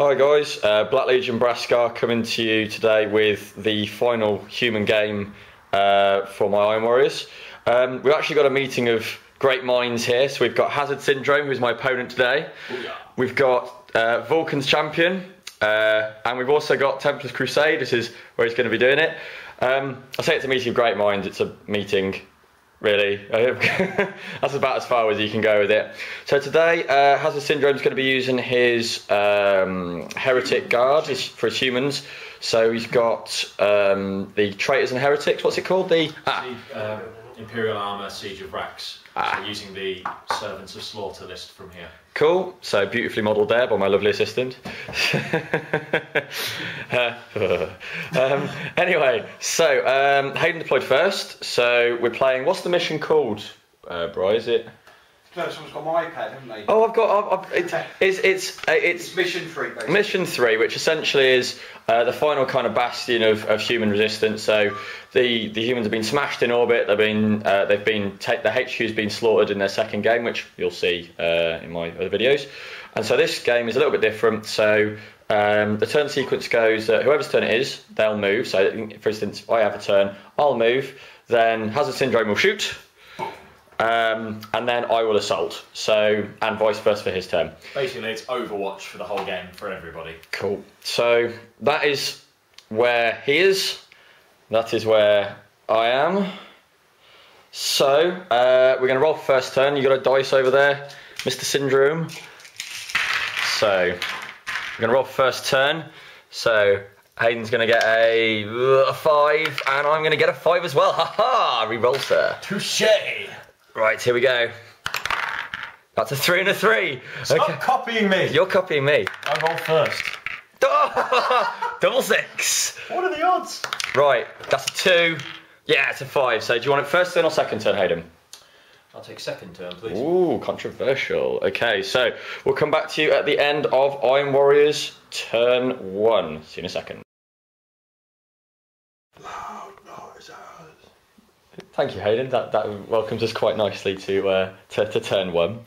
Hi guys, Black Legion Braskar coming to you today with the final human game for my Iron Warriors. We've actually got a meeting of great minds here, so we've got Hazard Syndrome, who's my opponent today. Booyah. We've got Vulcan's Champion, and we've also got Templar's Crusade. This is where he's going to be doing it. I say it's a meeting of great minds, it's a meeting, really. That's about as far as you can go with it. So today, Hazard Syndrome is going to be using his Heretic Guard for his humans. So he's got the Traitors and Heretics. What's it called? The Imperial Armour, Siege of Rax. So using the Servants of Slaughter list from here. Cool. So beautifully modelled there by my lovely assistant. Anyway, so Hayden deployed first. So we're playing. What's the mission called, Bri? Is it? No, someone's got my iPad, haven't they? Oh, I've got. It's Mission 3, basically. Mission 3, which essentially is the final kind of bastion of human resistance. So the humans have been smashed in orbit. The HQ's been slaughtered in their second game, which you'll see in my other videos. And so this game is a little bit different. So the turn sequence goes that whoever's turn it is, they'll move. So for instance, if I have a turn, I'll move. Then Hazard Syndrome will shoot. And then I will assault, so, and vice versa for his turn. Basically, it's Overwatch for the whole game for everybody. Cool. So that is where he is. That is where I am. So we're going to roll for first turn. You got a dice over there, Mr. Syndrome. So we're going to roll for first turn. So Hayden's going to get a 5, and I'm going to get a 5 as well. Ha ha! Reroll, sir. Touche. Right, here we go. That's a 3 and a 3. Stop copying me. You're copying me. I roll first. Double 6. What are the odds? Right, that's a 2. Yeah, it's a 5. So do you want it first turn or second turn, Hayden? I'll take second turn, please. Ooh, controversial. Okay, so we'll come back to you at the end of Iron Warriors turn 1. See you in a second. Thank you, Hayden. That welcomes us quite nicely to turn 1.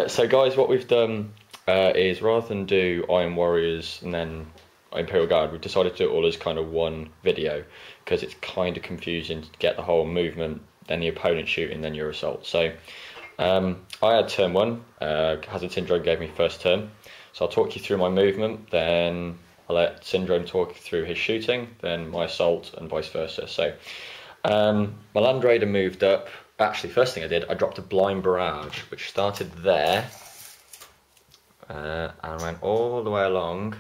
So, guys, what we've done is rather than do Iron Warriors and then Imperial Guard, we've decided to do it all as kind of one video because it's kind of confusing to get the whole movement, then the opponent shooting, then your assault. So, I had turn 1. Hazard Syndrome gave me first turn. So I'll talk you through my movement, then I'll let Syndrome talk you through his shooting, then my assault, and vice versa. So. My Land Raider moved up. Actually, first thing I did, I dropped a blind barrage, which started there and went all the way along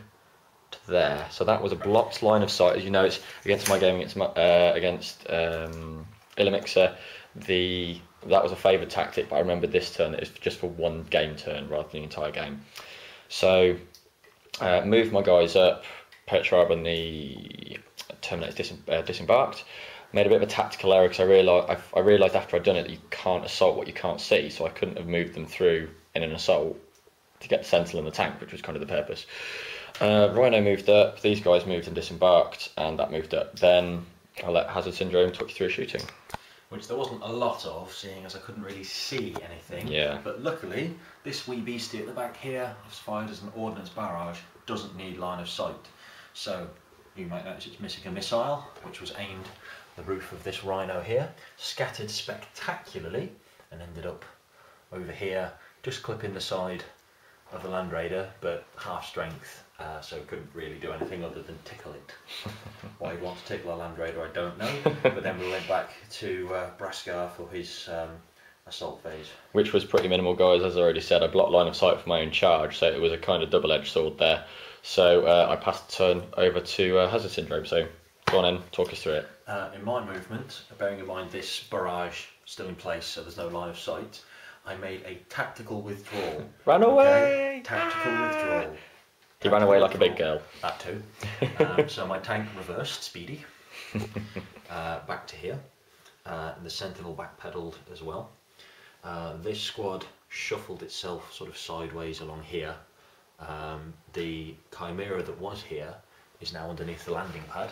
to there. So that was a blocked line of sight. As you know, it's against my game against Illimixer. That was a favoured tactic, but I remembered this turn it's just for one game turn rather than the entire game. So moved my guys up. Petrarch and the Terminator's disembarked. Made a bit of a tactical error because I realised after I'd done it that you can't assault what you can't see, so I couldn't have moved them through in an assault to get the Sentinel and the tank, which was kind of the purpose. Rhino moved up, these guys moved and disembarked, and that moved up. Then I'll let Hazard Syndrome talk you through shooting. Which there wasn't a lot of, seeing as I couldn't really see anything. Yeah. But luckily, this wee beastie at the back here, as fired as an ordnance barrage, doesn't need line of sight. So you might notice it's missing a missile, which was aimed the roof of this Rhino here, scattered spectacularly and ended up over here, just clipping the side of the Land Raider, but half strength, so couldn't really do anything other than tickle it. Why he wants to tickle a Land Raider, I don't know, but then we went back to Braskar for his assault phase. Which was pretty minimal, guys. As I already said, I blocked line of sight for my own charge, so it was a kind of double-edged sword there. So I passed the turn over to Hazard Syndrome, so go on in, talk us through it. In my movement, bearing in mind this barrage still in place, so there's no line of sight, I made a tactical withdrawal. Ran away! Okay? Tactical withdrawal. He ran away like a big girl. That too. So my tank reversed, speedy, back to here. And the Sentinel backpedaled as well. This squad shuffled itself sort of sideways along here. The Chimera that was here is now underneath the landing pad.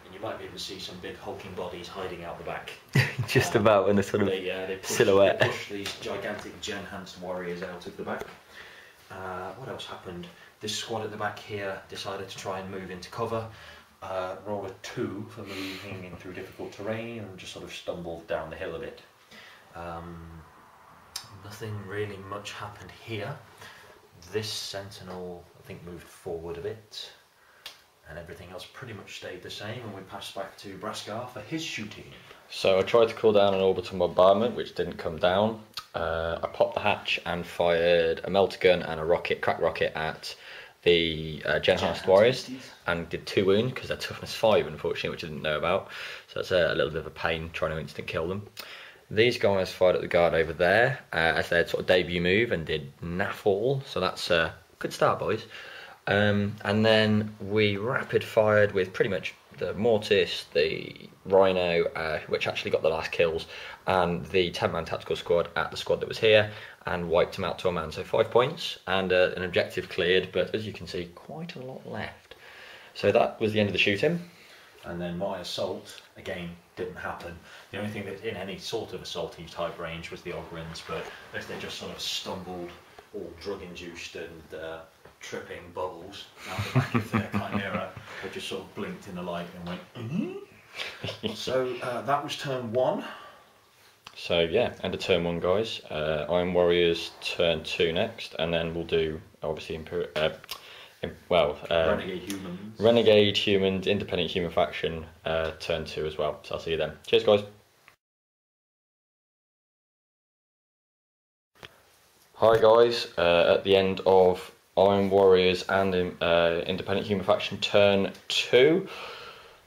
And you might be able to see some big hulking bodies hiding out the back. Just about in a sort of silhouette. They push these gigantic gen-enhanced warriors out of the back. What else happened? This squad at the back here decided to try and move into cover. Roll a 2 for moving in through difficult terrain and just sort of stumbled down the hill a bit. Nothing really much happened here. This sentinel, I think, moved forward a bit, and everything else pretty much stayed the same, and we passed back to Braskar for his shooting. So I tried to call down an orbital bombardment, which didn't come down. I popped the hatch and fired a melter gun and a rocket, crack rocket, at the Gen-Harnessed Warriors, and did 2 wounds because they're toughness 5, unfortunately, which I didn't know about. So that's a little bit of a pain trying to instant kill them. These guys fired at the guard over there as their sort of debut move and did naff all, so that's a good start, boys. And then we rapid fired with pretty much the Mortis, the Rhino, which actually got the last kills, and the 10-man tactical squad at the squad that was here, and wiped them out to a man. So 5 points and an objective cleared, but as you can see, quite a lot left. So that was the end of the shooting. And then my assault, again, didn't happen. The only thing that in any sort of assaulty type range was the Ogrins, but if they just sort of stumbled, all drug-induced and tripping bubbles out the back of their Chimera, they just sort of blinked in the light and went, So that was turn 1. So yeah, end of turn 1, guys. Iron Warriors turn 2 next, and then we'll do obviously Renegade Humans, Independent Human Faction, turn 2 as well. So I'll see you then. Cheers, guys. Hi guys. At the end of Iron Warriors and Independent Human Faction turn 2.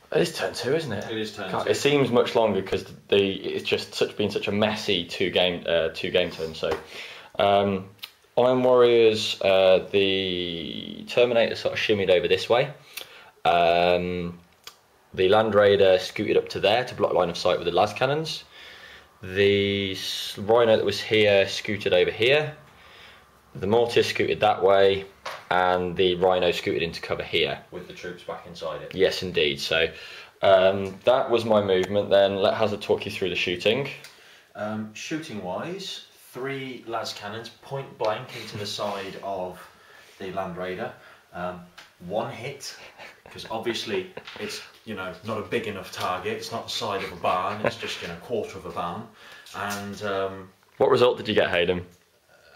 It is turn 2, isn't it? It is turn 2. It seems much longer because it's just been such a messy two game turns. So, Iron Warriors, the Terminator sort of shimmied over this way. The Land Raider scooted up to there to block line of sight with the las cannons. The Rhino that was here scooted over here. The Mortis scooted that way, and the Rhino scooted into cover here. With the troops back inside it. Yes, indeed. So that was my movement. Then let Hazard talk you through the shooting. Shooting wise, 3 las cannons point blank into the side of the Land Raider. 1 hit, because obviously it's not a big enough target. It's not the side of a barn. It's just a quarter of a barn. And what result did you get, Hayden?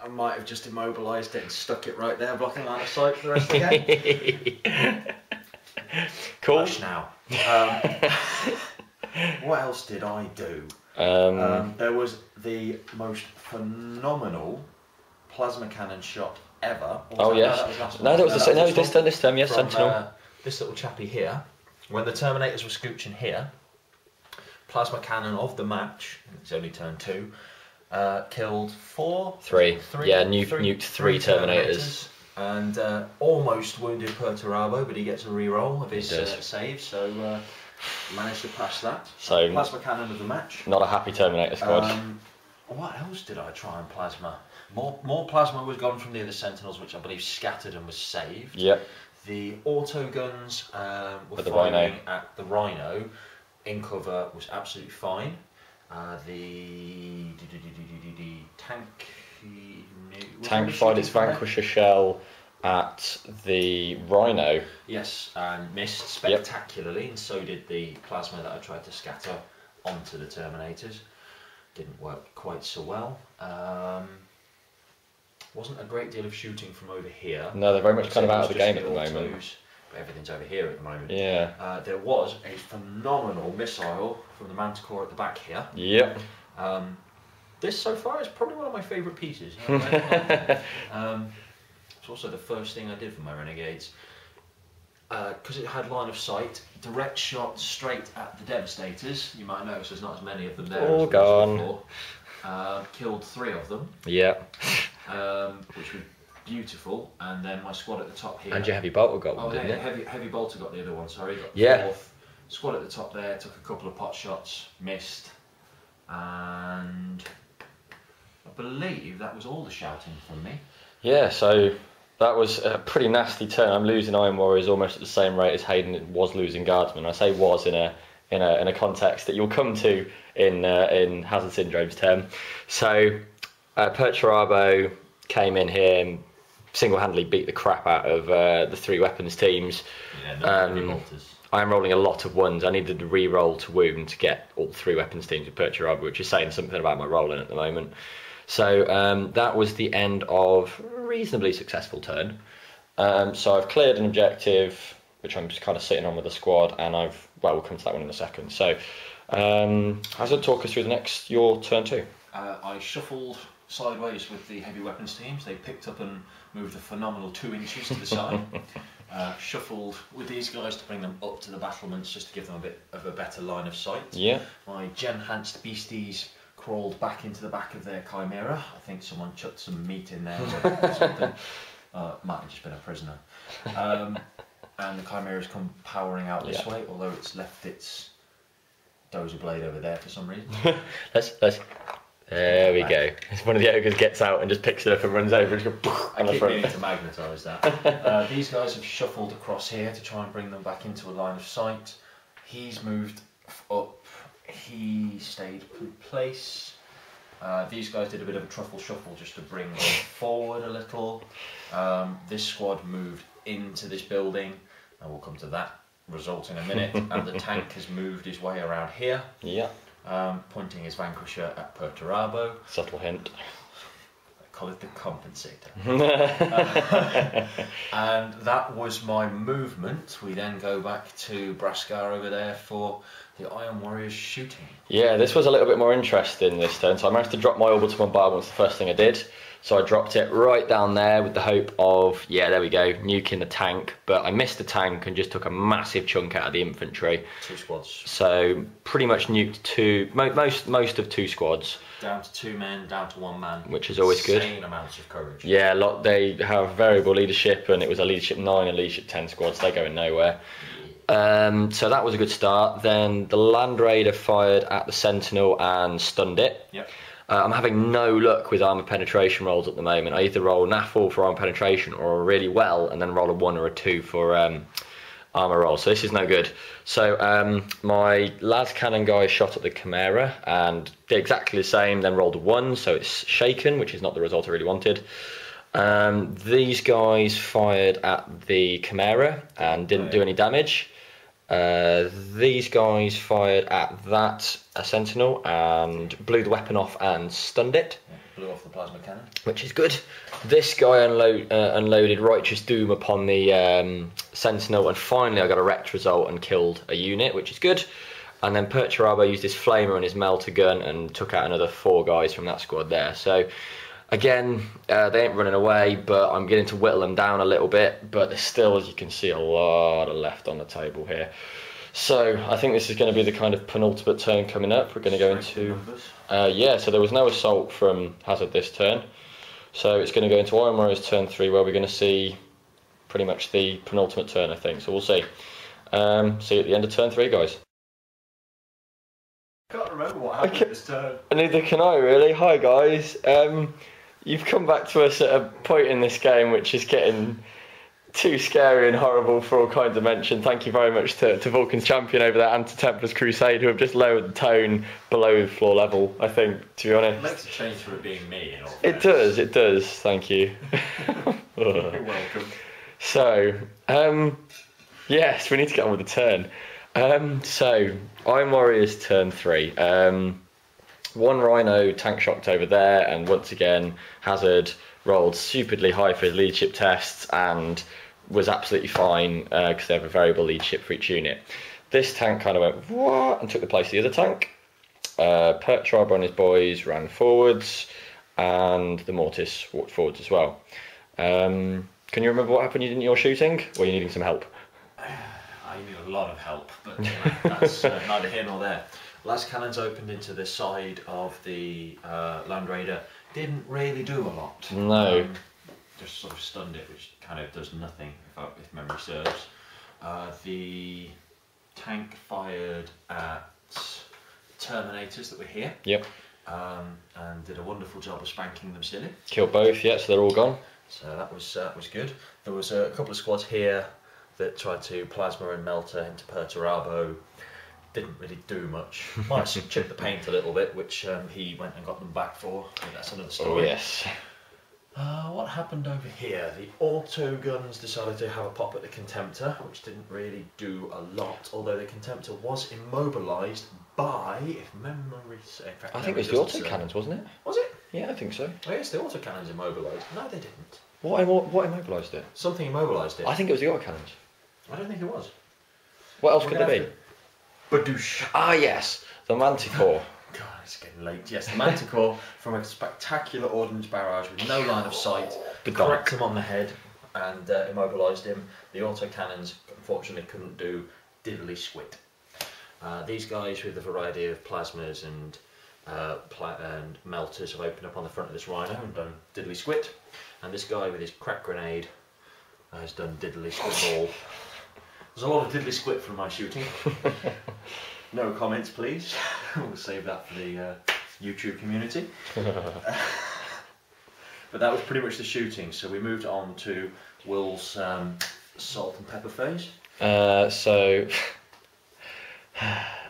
I might have just immobilised it and stuck it right there, blocking line of sight for the rest of the game. Cool. Hush now. What else did I do? There was the most phenomenal plasma cannon shot ever. Oh yes. No, that was the same. No, this time, yes, from, Sentinel. This little chappy here. When the Terminators were scooching here, plasma cannon of the match. It's only turn 2. Killed 3. Yeah, nuked 3 Terminators. And almost wounded Perturabo, but he gets a re-roll of his save, so managed to pass that. So plasma cannon of the match. Not a happy Terminator squad. What else did I try and plasma? More plasma was gone from the other Sentinels, which I believe scattered and was saved. Yep. The auto guns were the firing Rhino. at the Rhino. In cover was absolutely fine. The tank fired its Vanquisher shell at the Rhino. Yes, and missed spectacularly, and so did the plasma that I tried to scatter onto the Terminators. Didn't work quite so well. Wasn't a great deal of shooting from over here. No, they're very much kind of out of the game at the moment. But everything's over here at the moment. Yeah. There was a phenomenal missile from the Manticore at the back here. Yep. This so far is probably one of my favourite pieces. It's also the first thing I did for my Renegades. Because it had line of sight, direct shot straight at the Devastators. You might notice there's not as many of them there. All as there was gone. before. Killed 3 of them. Yep. Which was beautiful. And then my squad at the top here. And your heavy bolter got one, didn't it? Heavy bolter got the other one. Sorry, got the 4th. Squad at the top there took a couple of pot shots, missed, and I believe that was all the shouting from me. Yeah, so that was a pretty nasty turn. I'm losing Iron Warriors almost at the same rate as Hayden was losing Guardsmen. I say was in a context that you'll come to in Hazard Syndrome's term. So Perturabo came in here and single-handedly beat the crap out of the 3 weapons teams. I'm rolling a lot of ones. I needed to re-roll to wound to get all 3 weapons teams with Perturabo, which is saying something about my rolling at the moment. So that was the end of a reasonably successful turn. So I've cleared an objective, which I'm just kind of sitting on with the squad, and we'll come to that one in a second. So Hazard, talk us through your turn 2. I shuffled sideways with the heavy weapons teams. They picked up and moved a phenomenal 2 inches to the side. Shuffled with these guys to bring them up to the battlements, just to give them a bit of a better line of sight. Yeah. My gen-hanced beasties crawled back into the back of their chimera. I think someone chucked some meat in there or something. Might have just been a prisoner. And the chimera's come powering out this way, although it's left its dozer blade over there for some reason. There we go. One of the ogres gets out and just picks it up and runs over and just goes I keep meaning to magnetise that. These guys have shuffled across here to try and bring them back into a line of sight. He's moved up. He stayed in place. These guys did a bit of a truffle shuffle just to bring them forward a little. This squad moved into this building, and we'll come to that result in a minute. And the tank has moved his way around here. Yeah. Pointing his vanquisher at Perturabo. Subtle hint. I call it the compensator. And that was my movement. We then go back to Braskar over there for the Iron Warriors shooting. Yeah, this was a little bit more interesting this turn. So I managed to drop my orbital bombardment, was the first thing I did. So I dropped it right down there with the hope of, there we go, nuking the tank. But I missed the tank and just took a massive chunk out of the infantry. 2 squads. So pretty much nuked most of 2 squads. Down to 2 men, down to 1 man. Which is always good. Insane amounts of courage. Yeah, they have variable leadership, and it was a leadership 9 and leadership 10 squads. They're going nowhere. So that was a good start. Then the Land Raider fired at the Sentinel and stunned it. Yep. I'm having no luck with armour penetration rolls at the moment. I either roll naffle for armour penetration or really well, and then roll a 1 or a 2 for armour roll. So this is no good. So my las cannon guy shot at the Chimera and did exactly the same, then rolled a 1, so it's shaken, which is not the result I really wanted. These guys fired at the Chimera and didn't do any damage. These guys fired at that Sentinel and blew the weapon off and stunned it. Yeah, blew off the plasma cannon. Which is good. This guy unloaded Righteous Doom upon the Sentinel, and finally I got a wrecked result and killed a unit, which is good. And then Perturabo used his flamer and his melter gun and took out another 4 guys from that squad there. So again, they ain't running away, but I'm getting to whittle them down a little bit. But there's still, as you can see, a lot of left on the table here. So I think this is going to be the kind of penultimate turn coming up. We're going to go into... so there was no assault from Hazard this turn. So it's going to go into Iron Warriors turn 3, where we're going to see pretty much the penultimate turn, I think. So we'll see. See you at the end of turn 3, guys. I can't remember what happened this turn. Neither can I, really. Hi, guys. You've come back to us at a point in this game which is getting too scary and horrible for all kinds of mention. Thank you very much to Vulcan's champion over there and to Templar's Crusade, who have just lowered the tone below floor level, I think, to be honest. It makes a change for it being me. In all it does. Thank you. You're welcome. So, yes, we need to get on with the turn. So, Iron Warriors turn 3. 1 Rhino tank shocked over there, and once again, Hazard rolled stupidly high for his leadership tests and was absolutely fine because they have a variable leadership for each unit. This tank kind of went what and took the place of the other tank. Perturabo and his boys ran forwards, and the Mortis walked forwards as well. Can you remember what happened in your shooting? Or are you needing some help? I need a lot of help, but that's neither here nor there. Las cannons opened into the side of the Land Raider. Didn't really do a lot. No. Just sort of stunned it, which kind of does nothing, if memory serves. The tank fired at Terminators that were here. Yep. And did a wonderful job of spanking them silly. Killed both, yeah, so they're all gone. So that was good. There was a couple of squads here that tried to plasma and melter into Perturabo. Didn't really do much. Might have chipped the paint a little bit, which he went and got them back for. That's another story. Oh, yes. What happened over here? The auto guns decided to have a pop at the Contemptor, which didn't really do a lot, although the Contemptor was immobilised by, if memory serves. I think it was the auto cannons, wasn't it? Was it? Yeah, I think so. Oh yes, the auto cannons immobilised. No, they didn't. What immobilised it? Something immobilised it. I think it was the auto cannons. I don't think it was. What else could it be? Badoosh. Ah, yes, the Manticore. God, it's getting late. Yes, the Manticore from a spectacular ordnance barrage with no line of sight, cracked him on the head and immobilised him. The autocannons unfortunately couldn't do diddly squit. These guys with a variety of plasmas and melters have opened up on the front of this Rhino and done diddly squit. And this guy with his crack grenade has done diddly squit all. There's a lot of diddly squit from my shooting. No comments, please. We'll save that for the YouTube community. But that was pretty much the shooting. So we moved on to Will's salt and pepper phase.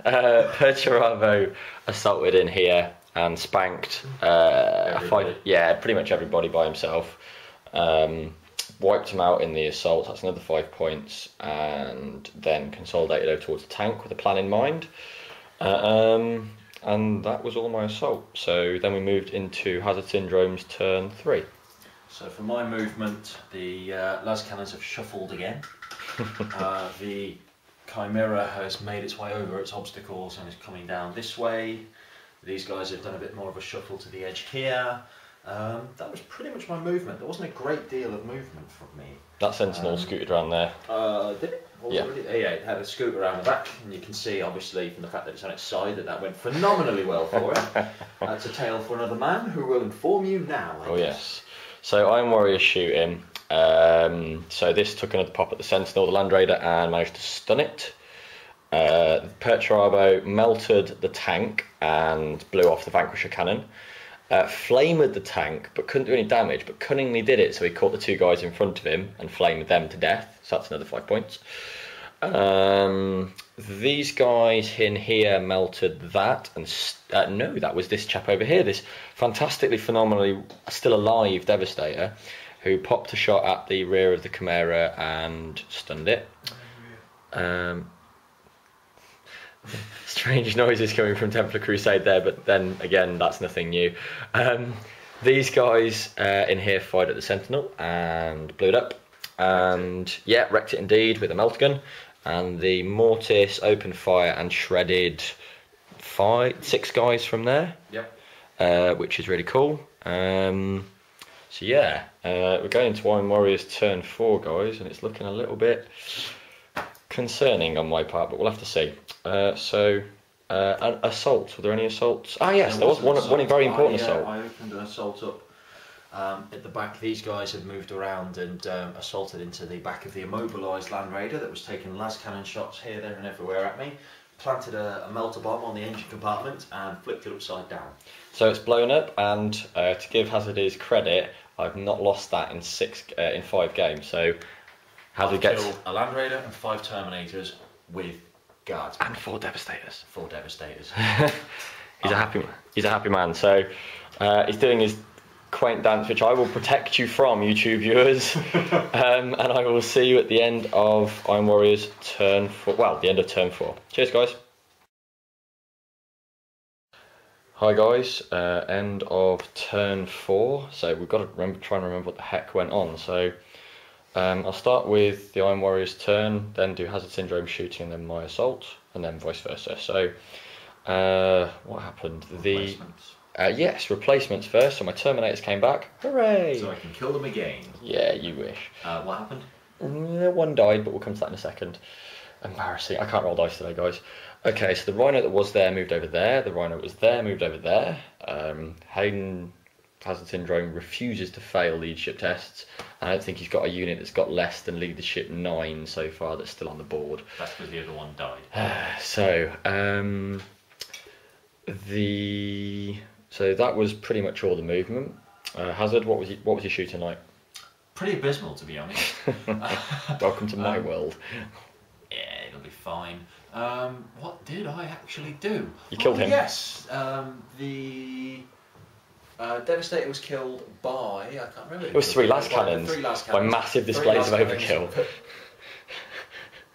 Perturabo assaulted in here and spanked pretty much everybody by himself. Wiped him out in the assault, that's another 5 points, and then consolidated over towards the tank with a plan in mind. And that was all my assault. So then we moved into Hazard Syndrome's turn 3. So for my movement, the las cannons have shuffled again. The Chimera has made its way over its obstacles and is coming down this way. These guys have done a bit more of a shuffle to the edge here. That was pretty much my movement. There wasn't a great deal of movement from me. That Sentinel scooted around there. Did it? Yeah. Yeah, it had a scoot around the back, and you can see, obviously, from the fact that it's on its side, that went phenomenally well for it. That's a tale for another man who will inform you now. Oh yes. So Iron Warrior shooting. So this took another pop at the Sentinel, the Land Raider, and managed to stun it. Perturabo melted the tank and blew off the Vanquisher cannon. Flamed the tank, but couldn't do any damage, but cunningly did it, so he caught the 2 guys in front of him and flamed them to death, so that's another 5 points. These guys in here melted that, and no, that was this chap over here, this fantastically, phenomenally, still alive Devastator, who popped a shot at the rear of the Chimera and stunned it. Strange noises coming from Templar Crusade there, but then again, that's nothing new. These guys in here fired at the Sentinel and blew it up, and yeah, wrecked it indeed with a melt gun. And the Mortis opened fire and shredded 6 guys from there. Yep. Which is really cool. So yeah, we're going into Iron Warrior's turn 4, guys, and it's looking a little bit concerning on my part, but we'll have to see. An assault. Were there any assaults? Ah, yes, there was one very important assault. I opened an assault up at the back. These guys had moved around and assaulted into the back of the immobilised Land Raider that was taking las cannon shots here, there, and everywhere at me. Planted a melter bomb on the engine compartment and flipped it upside down. So it's blown up, and to give Hazard his credit, I've not lost that in 5 games. So Hazard gets killed a Land Raider and 5 Terminators with guards and 4 Devastators. 4 Devastators. He's a happy man. So he's doing his quaint dance, which I will protect you from, YouTube viewers. And I will see you at the end of Iron Warrior's turn 4. Well, the end of turn 4. Cheers, guys. Hi guys, end of turn 4. So we've got to try and remember what the heck went on. So I'll start with the Iron Warrior's turn, then do Hazard Syndrome shooting, and then my assault, and then vice versa. So what happened? Replacements. Yes, replacements first. So my Terminators came back. Hooray! So I can kill them again. Yeah, you wish. What happened? One died, but we'll come to that in a second. Embarrassing. I can't roll dice today, guys. Okay, so the Rhino that was there moved over there. The Rhino that was there moved over there. Hayden Hazard Syndrome refuses to fail leadership tests. I don't think he's got a unit that's got less than leadership 9 so far that's still on the board. That's because the other one died. So that was pretty much all the movement. Hazard, what was he shooting like? Pretty abysmal, to be honest. Welcome to my world. Yeah, it'll be fine. What did I actually do? You killed him. Yes. The Devastator was killed by, I can't remember. It was 3 las cannons. By massive displays of overkill.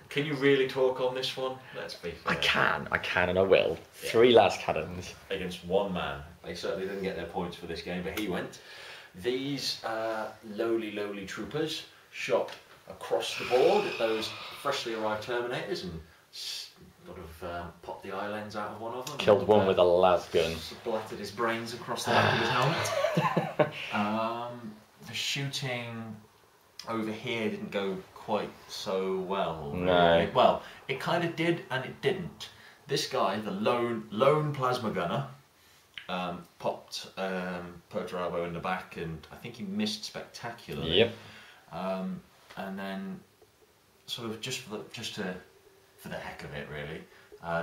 Can you really talk on this one? Let's be fair. I can and I will. Yeah. 3 las cannons. Against one man. They certainly didn't get their points for this game, but he went. These lowly troopers shot across the board at those freshly arrived Terminators and sort of popped the eye lens out of one of them. Killed one with a las gun. Splattered his brains across the back of his helmet. The shooting over here didn't go quite so well. No. Really. Well, it kind of did and it didn't. This guy, the lone plasma gunner, popped Pt3 in the back, and I think he missed spectacularly. Yep. And then, sort of just for the heck of it, really,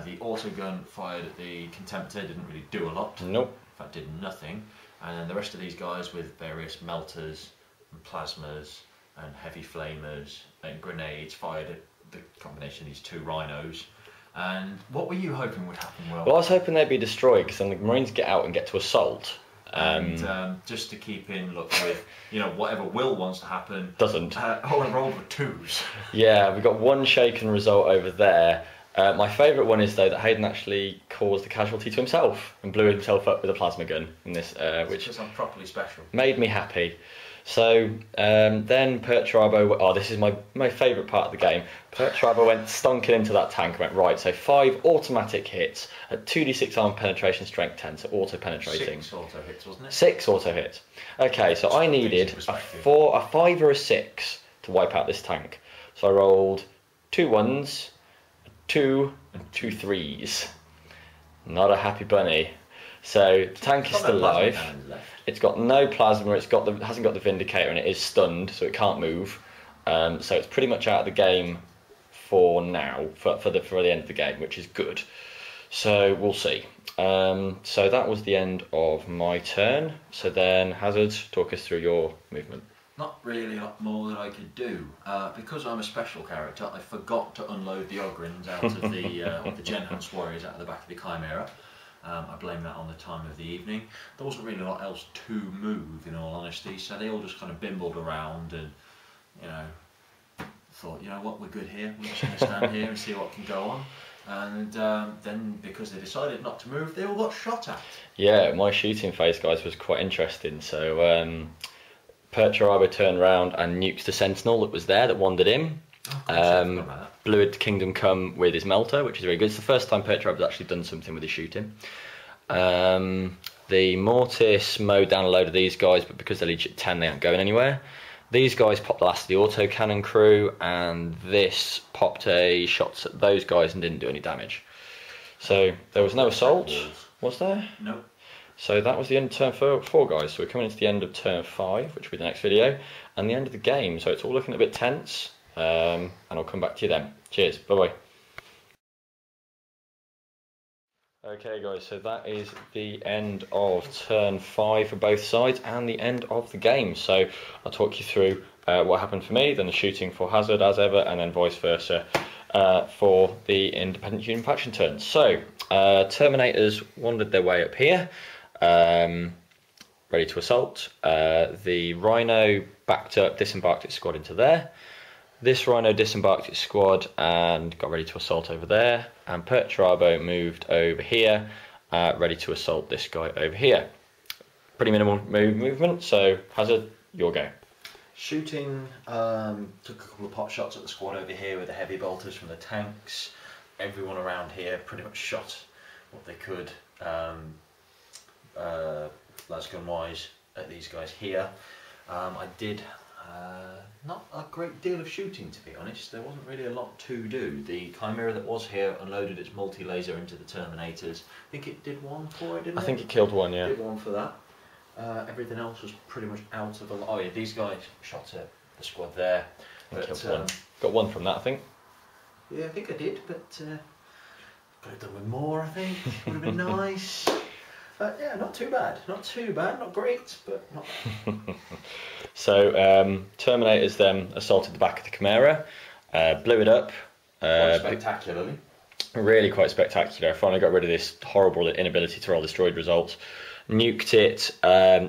the autogun fired at the Contemptor didn't really do a lot. Nope. In fact, did nothing. And then the rest of these guys with various melters and plasmas and heavy flamers and grenades fired at the combination of these 2 rhinos. And what were you hoping would happen, Will? Well, I was hoping they'd be destroyed because then the Marines get out and get to assault. And just to keep in look with, whatever Will wants to happen. Doesn't. I rolled with 2s. Yeah, we got one shaken result over there. My favourite one is though that Hayden actually caused the casualty to himself and blew himself up with a plasma gun in this, which because I'm properly special. Made me happy. So then Pt3, this is my favourite part of the game. Pt3 went stonking into that tank and went, right, so 5 automatic hits at 2d6 arm penetration strength 10, so auto penetrating. 6 auto hits, wasn't it? 6 auto hits. Okay, so I needed a 5 or a 6 to wipe out this tank. So I rolled 2 1s, a 2 and 2 3s. Not a happy bunny. So the tank is still alive. It's got no plasma. It hasn't got the Vindicator, and it is stunned, so it can't move. So it's pretty much out of the game for now, for the end of the game, which is good. So we'll see. So that was the end of my turn. So then, Hazard, talk us through your movement. Not really a lot more that I could do. Because I'm a special character, I forgot to unload the Ogrins out of the Gen Hunts Warriors out of the back of the Chimera. I blame that on the time of the evening. There wasn't really a lot else to move, in all honesty, so they all just kind of bimbled around and, thought, what, we're good here, we're just going to stand here and see what can go on. And then, because they decided not to move, they all got shot at. Yeah, my shooting phase, guys, was quite interesting. So Pt3 turned around and nuked the Sentinel that was there, that wandered in. Blew it to Kingdom Come with his melter, which is very good. It's the first time Pt3 has actually done something with his shooting. The Mortis mowed down a load of these guys, but because they're legit 10, they aren't going anywhere. These guys popped the last of the autocannon crew, and this popped a shots at those guys and didn't do any damage. So there was no assault, was there? No. So that was the end of turn 4, guys. So we're coming into the end of turn 5, which will be the next video, and the end of the game. So it's all looking a bit tense. And I'll come back to you then. Cheers, bye bye. Okay guys, so that is the end of turn 5 for both sides and the end of the game. So I'll talk you through what happened for me, then the shooting for Hazard as ever, and then vice versa for the Independent Union faction turns. So Terminators wandered their way up here, ready to assault. The Rhino backed up, disembarked its squad into there. This Rhino disembarked its squad and got ready to assault over there, and Pt3 moved over here, ready to assault this guy over here. Pretty minimal movement, so Hazard, your go. Shooting, took a couple of pot shots at the squad over here with the heavy bolters from the tanks. Everyone around here pretty much shot what they could, las gun wise, at these guys here. I did not a great deal of shooting, to be honest. There wasn't really a lot to do. The Chimera that was here unloaded its multi-laser into the Terminators. I think it did 1 for it, didn't it? I think it killed 1, yeah. Did 1 for that. Everything else was pretty much out of the... Oh yeah, these guys shot at the squad there. But, killed 1. Got 1 from that, I think. Yeah, I think I did, but could have done with more, I think. Would have been nice. Yeah, not too bad. Not too bad. Not great, but not bad. So Terminators then assaulted the back of the Chimera, blew it up. Quite spectacularly. Really quite spectacular. I finally got rid of this horrible inability to roll destroyed results. Nuked it.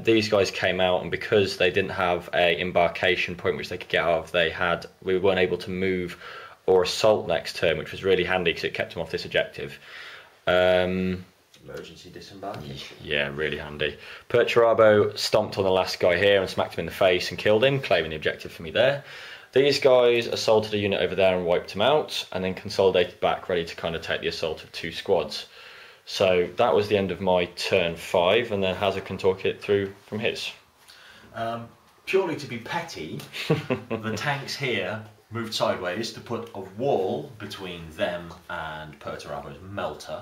These guys came out, and because they didn't have a embarkation point which they could get out of, we weren't able to move or assault next turn, which was really handy because it kept them off this objective. Emergency disembarkation. Yeah, really handy. Perturabo stomped on the last guy here and smacked him in the face and killed him, claiming the objective for me there. These guys assaulted a unit over there and wiped him out, and then consolidated back, ready to kind of take the assault of 2 squads. So that was the end of my turn 5, and then Hazard can talk it through from his. Purely to be petty, the tanks here moved sideways to put a wall between them and Perturabo's melter.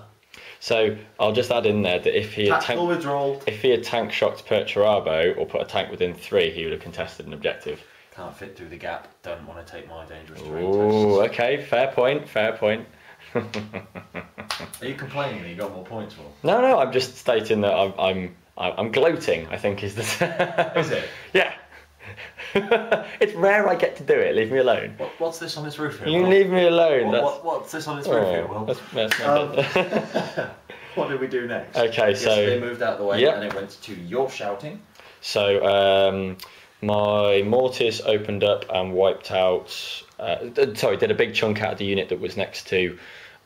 So I'll just add in there that if he had tank shocked Perturabo or put a tank within 3, he would have contested an objective. Can't fit through the gap. Don't want to take my dangerous terrain Ooh, tests. okay, fair point. Are you complaining that you got more points for? No, I'm just stating that I'm gloating, I think is the Is it? Yeah. It's rare I get to do it. Leave me alone. What's this on this roof here? You leave me alone. What's this on this roof here, Will? That's my What did we do next? Okay, so they moved out of the way, yep. and it went to your shouting. So my Mortis opened up and wiped out. Did a big chunk out of the unit that was next to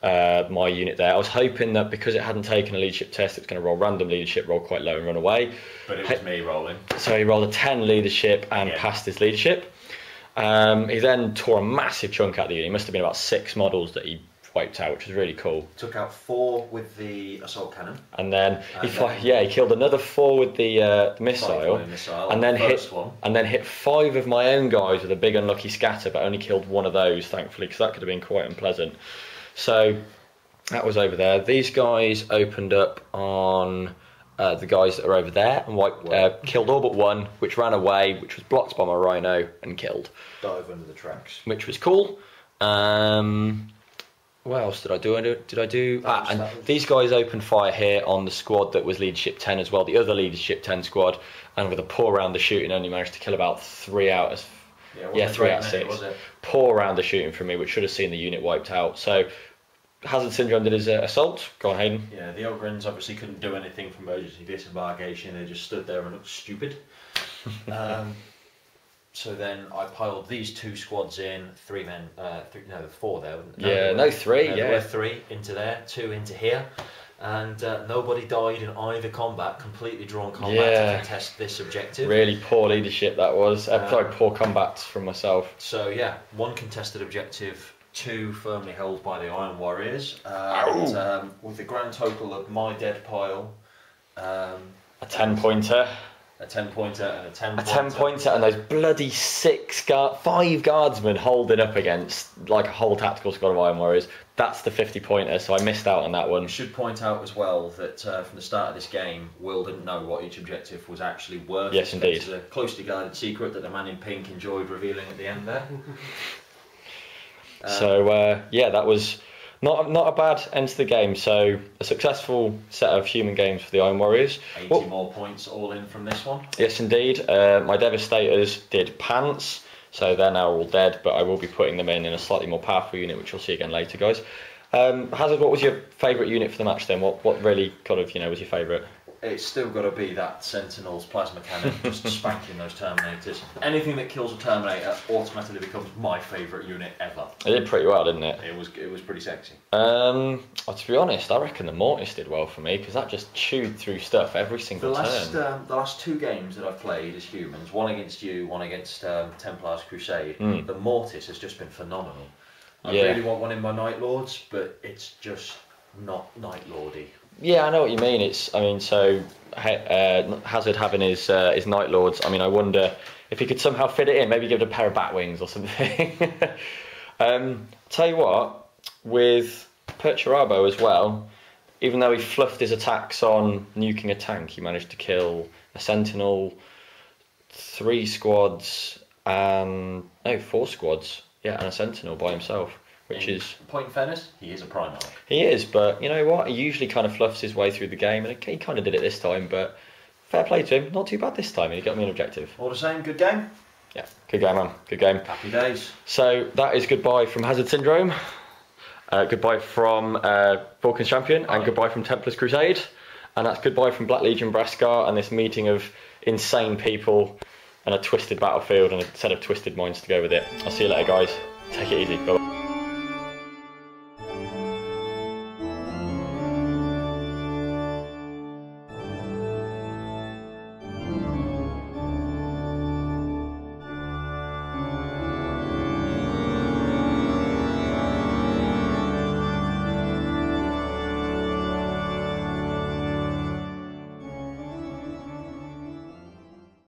my unit there. I was hoping that because it hadn't taken a leadership test, it's going to roll random leadership, roll quite low and run away. But it was me rolling. So he rolled a 10 leadership and passed his leadership. He then tore a massive chunk out of the unit. It must have been about 6 models that he wiped out, which was really cool. Took out 4 with the assault cannon. And then he killed another 4 with the missile, and then hit 5 of my own guys with a big unlucky scatter, but only killed 1 of those, thankfully, because that could have been quite unpleasant. So that was over there. These guys opened up on the guys that are over there and killed all but 1, which ran away, which was blocked by my Rhino and killed. Dive under the tracks. Which was cool. What else did I do? And these guys opened fire here on the squad that was leadership 10 as well, the other leadership 10 squad, and with a poor round of shooting only managed to kill about 3 out of 3 out of 6. Poor round of shooting from me, which should have seen the unit wiped out. So Hazard Syndrome did his assault. Go on, Hayden. Yeah, the Ogrins obviously couldn't do anything for emergency disembarkation. They just stood there and looked stupid. So then I piled these 2 squads in, 3 men, 4 there. 3. There were 3 into there, 2 into here, and nobody died in either combat. Completely drawn combat to contest this objective. Really poor leadership that was. Poor combat from myself. So yeah, 1 contested objective, 2 firmly held by the Iron Warriors. With the grand total of my dead pile, a 10-pointer. A 10-pointer and a 10-pointer. A 10-pointer and those bloody 5 guardsmen holding up against like a whole tactical squad of Iron Warriors. That's the 50-pointer, so I missed out on that one. You should point out as well that from the start of this game, Will didn't know what each objective was actually worth. Yes, indeed. It's a closely guarded secret that the man in pink enjoyed revealing at the end there. That was not a bad end to the game. So a successful set of human games for the Iron Warriors. 80 more points all in from this one. Yes, indeed. My Devastators did pants, so they're now all dead, but I will be putting them in a slightly more powerful unit, which you'll see again later, guys. Hazard, what was your favourite unit for the match then? What really was your favourite? It's still got to be that Sentinel's plasma cannon, just spanking those Terminators. Anything that kills a Terminator automatically becomes my favourite unit ever. It did pretty well, didn't it? It was pretty sexy. To be honest, I reckon the Mortis did well for me, because that just chewed through stuff every single turn. The last 2 games that I've played as humans, one against you, one against Templar's Crusade, the Mortis has just been phenomenal. I really want one in my Night Lords, but it's just not Night Lordy. Yeah, I know what you mean. Hazard having his Night Lords. I mean, I wonder if he could somehow fit it in. Maybe give it a pair of bat wings or something. Tell you what, with Perturabo as well, even though he fluffed his attacks on nuking a tank, he managed to kill a Sentinel, 4 squads, and a Sentinel by himself. Which is point in fairness, he is a Primarch. He is, but you know what? He usually kind of fluffs his way through the game, and he kind of did it this time. But fair play to him, not too bad this time, and he got me an objective. All the same, good game. Yeah, good game, man. Good game. Happy days. So that is goodbye from Hazard Syndrome. Goodbye from Vulcan's Champion, and goodbye from Templar's Crusade. And that's goodbye from Black Legion Braskar and this meeting of insane people and a twisted battlefield and a set of twisted minds to go with it. I'll see you later, guys. Take it easy. Bye-bye.